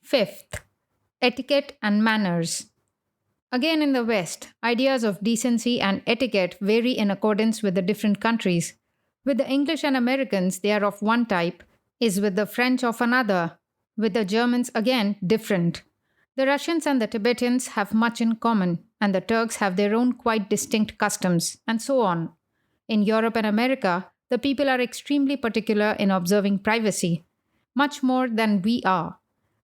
Fifth, etiquette and manners. Again, in the West, ideas of decency and etiquette vary in accordance with the different countries. With the English and Americans, they are of one type, is with the French of another, with the Germans again different. The Russians and the Tibetans have much in common, and the Turks have their own quite distinct customs, and so on. In Europe and America, the people are extremely particular in observing privacy, much more than we are.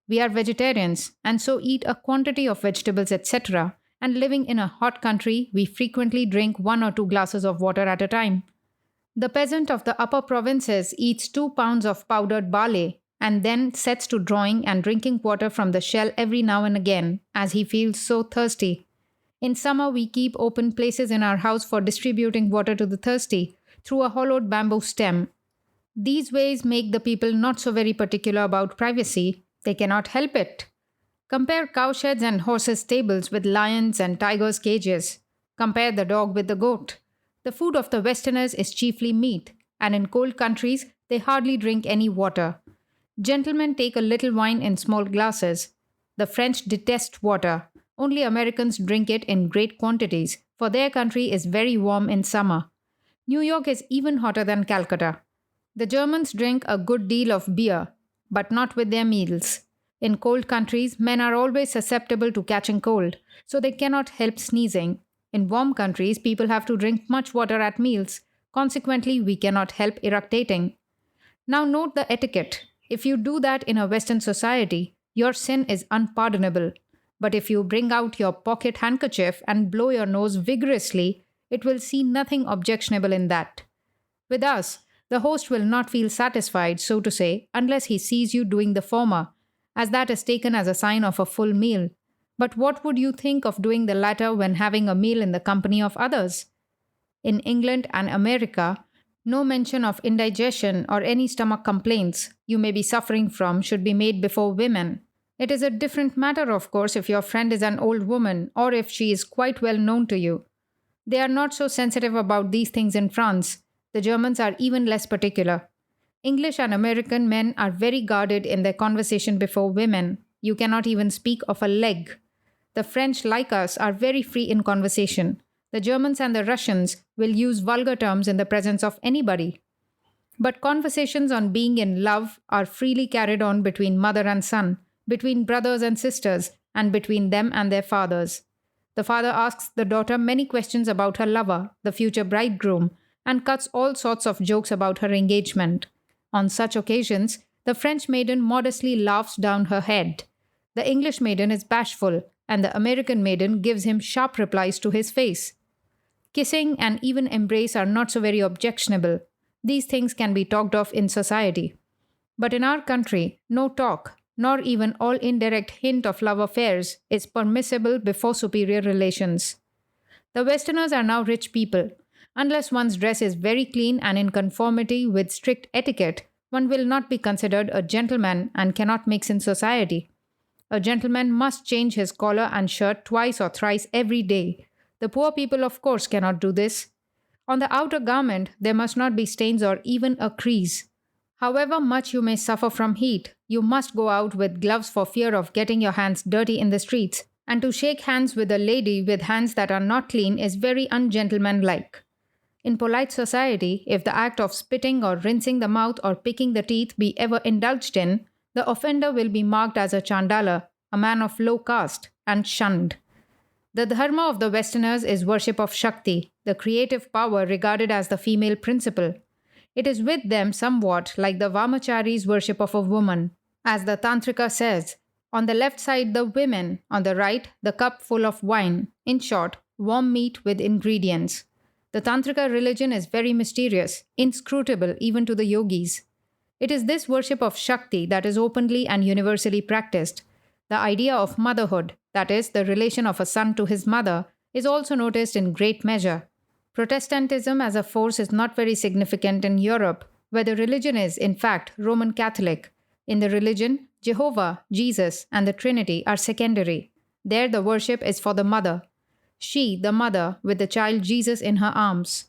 We are vegetarians and so eat a quantity of vegetables, etc. And living in a hot country, we frequently drink 1 or 2 glasses of water at a time. The peasant of the upper provinces eats 2 pounds of powdered barley and then sets to drawing and drinking water from the shell every now and again, as he feels so thirsty. In summer, we keep open places in our house for distributing water to the thirsty through a hollowed bamboo stem. These ways make the people not so very particular about privacy. They cannot help it. Compare cowsheds and horses' stables with lions and tigers' cages. Compare the dog with the goat. The food of the Westerners is chiefly meat, and in cold countries, they hardly drink any water. Gentlemen take a little wine in small glasses. The French detest water. Only Americans drink it in great quantities, for their country is very warm in summer. New York is even hotter than Calcutta. The Germans drink a good deal of beer, but not with their meals. In cold countries, men are always susceptible to catching cold, so they cannot help sneezing. In warm countries, people have to drink much water at meals. Consequently, we cannot help eructating. Now note the etiquette. If you do that in a Western society, your sin is unpardonable. But if you bring out your pocket handkerchief and blow your nose vigorously, it will see nothing objectionable in that. With us, the host will not feel satisfied, so to say, unless he sees you doing the former, as that is taken as a sign of a full meal. But what would you think of doing the latter when having a meal in the company of others? In England and America, no mention of indigestion or any stomach complaints you may be suffering from should be made before women. It is a different matter, of course, if your friend is an old woman or if she is quite well known to you. They are not so sensitive about these things in France. The Germans are even less particular. English and American men are very guarded in their conversation before women. You cannot even speak of a leg. The French, like us, are very free in conversation. The Germans and the Russians will use vulgar terms in the presence of anybody. But conversations on being in love are freely carried on between mother and son, between brothers and sisters, and between them and their fathers. The father asks the daughter many questions about her lover, the future bridegroom, and cuts all sorts of jokes about her engagement. On such occasions, the French maiden modestly laughs down her head. The English maiden is bashful, and the American maiden gives him sharp replies to his face. Kissing and even embrace are not so very objectionable. These things can be talked of in society. But in our country, no talk, nor even all indirect hint of love affairs, is permissible before superior relations. The Westerners are now rich people. Unless one's dress is very clean and in conformity with strict etiquette, one will not be considered a gentleman and cannot mix in society. A gentleman must change his collar and shirt twice or thrice every day. The poor people, of course, cannot do this. On the outer garment, there must not be stains or even a crease. However much you may suffer from heat, you must go out with gloves for fear of getting your hands dirty in the streets, and to shake hands with a lady with hands that are not clean is very ungentlemanlike. In polite society, if the act of spitting or rinsing the mouth or picking the teeth be ever indulged in, the offender will be marked as a chandala, a man of low caste, and shunned. The dharma of the Westerners is worship of Shakti, the creative power regarded as the female principle. It is with them somewhat like the Vamacharis' worship of a woman. As the Tantrika says, on the left side the women, on the right the cup full of wine, in short, warm meat with ingredients. The Tantrika religion is very mysterious, inscrutable even to the yogis. It is this worship of Shakti that is openly and universally practiced. The idea of motherhood, that is, the relation of a son to his mother, is also noticed in great measure. Protestantism as a force is not very significant in Europe, where the religion is, in fact, Roman Catholic. In the religion, Jehovah, Jesus, and the Trinity are secondary. There the worship is for the mother. She, the mother, with the child Jesus in her arms.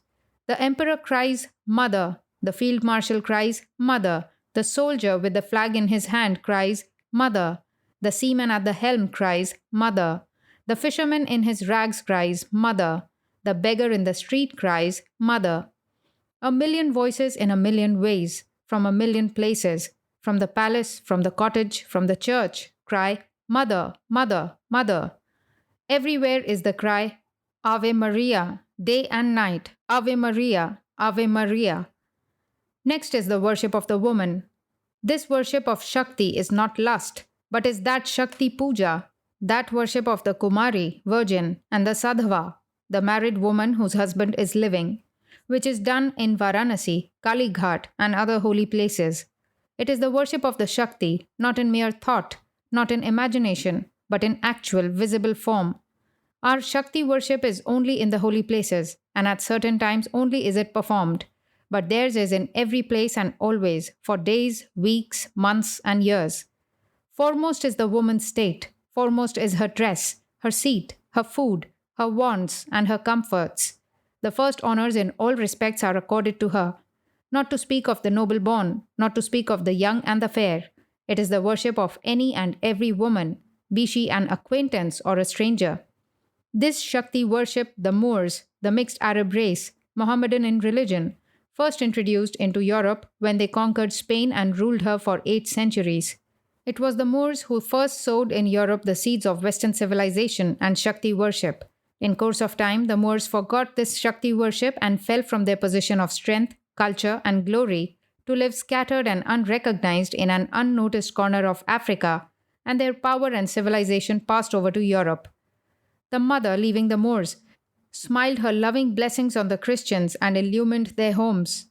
The emperor cries, "Mother." The field marshal cries, "Mother." The soldier with the flag in his hand cries, "Mother." The seaman at the helm cries, Mother. The fisherman in his rags cries, Mother. The beggar in the street cries, Mother. A million voices in a million ways, from a million places, from the palace, from the cottage, from the church, cry, Mother, Mother, Mother. Everywhere is the cry, Ave Maria, day and night, Ave Maria, Ave Maria. Next is the worship of the woman. This worship of Shakti is not lust, but is that Shakti Puja, that worship of the Kumari, virgin, and the Sadhava, the married woman whose husband is living, which is done in Varanasi, Kalighat, and other holy places. It is the worship of the Shakti, not in mere thought, not in imagination, but in actual, visible form. Our Shakti worship is only in the holy places, and at certain times only is it performed. But theirs is in every place and always, for days, weeks, months, and years. Foremost is the woman's state, foremost is her dress, her seat, her food, her wants, and her comforts. The first honors in all respects are accorded to her. Not to speak of the noble born, not to speak of the young and the fair. It is the worship of any and every woman, be she an acquaintance or a stranger. This Shakti worship the Moors, the mixed Arab race, Mohammedan in religion, first introduced into Europe when they conquered Spain and ruled her for 8 centuries. It was the Moors who first sowed in Europe the seeds of Western civilization and Shakti worship. In course of time, the Moors forgot this Shakti worship and fell from their position of strength, culture, and glory to live scattered and unrecognized in an unnoticed corner of Africa, and their power and civilization passed over to Europe. The mother, leaving the Moors, smiled her loving blessings on the Christians and illumined their homes.